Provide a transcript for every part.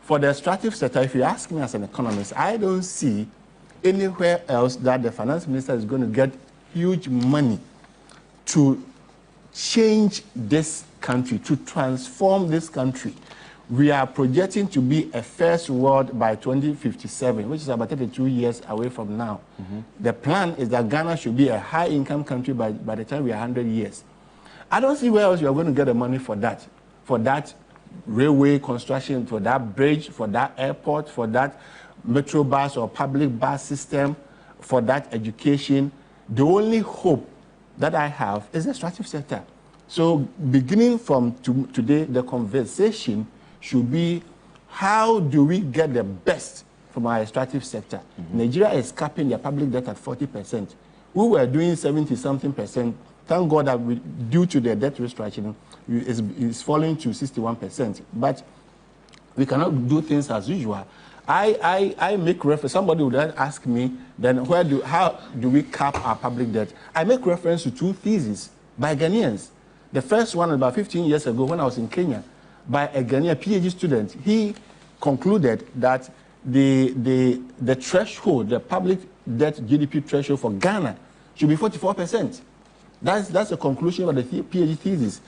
for the extractive sector, if you ask me as an economist, I don't see anywhere else that the finance minister is going to get huge money to change this country, to transform this country. We are projecting to be a first world by 2057, which is about 32 years away from now. The plan is that Ghana should be a high-income country by the time we are 100 years. I don't see where else you are going to get the money for that railway construction, for that bridge, for that airport, for that metro bus or public bus system, for that education. The only hope that I have is the extractive sector. So beginning from today, the conversation should be, how do we get the best from our extractive sector? Nigeria is capping their public debt at 40%. We were doing 70-something%. Thank God that due to the debt restructuring, it's falling to 61%. But we cannot do things as usual. I make reference, somebody would then ask me, then how do we cap our public debt? I make reference to two theses by Ghanaians. The first one about 15 years ago when I was in Kenya, by a Ghanaian PhD student. He concluded that the threshold, the public debt GDP threshold for Ghana should be 44%. That's the conclusion of the PhD thesis.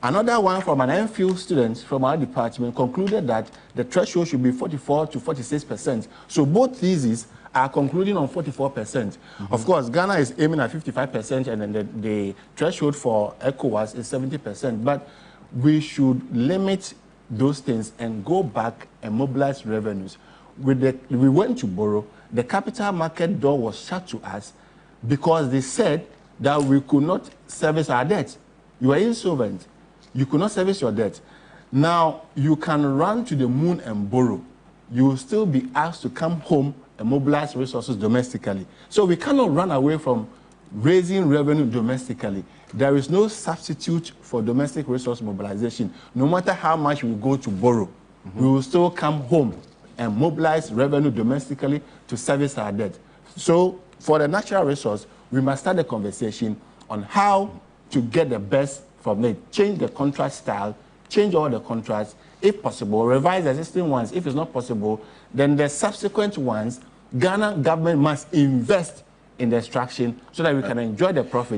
Another one from an MPhil student from our department concluded that the threshold should be 44 to 46%. So both theses are concluding on 44%. Of course, Ghana is aiming at 55%, and then the threshold for ECOWAS is 70%. But we should limit those things and go back and mobilize revenues. We went to borrow. The capital market door was shut to us because they said that we could not service our debt. You are insolvent. You could not service your debt. Now, you can run to the moon and borrow. You will still be asked to come home and mobilize resources domestically. So we cannot run away from raising revenue domestically. There is no substitute for domestic resource mobilization. No matter how much we go to borrow, we will still come home and mobilize revenue domestically to service our debt. So for the natural resource, we must start the conversation on how to get the best from it. Change the contract style, change all the contracts, if possible, revise the existing ones. If it's not possible, then the subsequent ones, Ghana government must invest in the extraction so that we can enjoy the profit.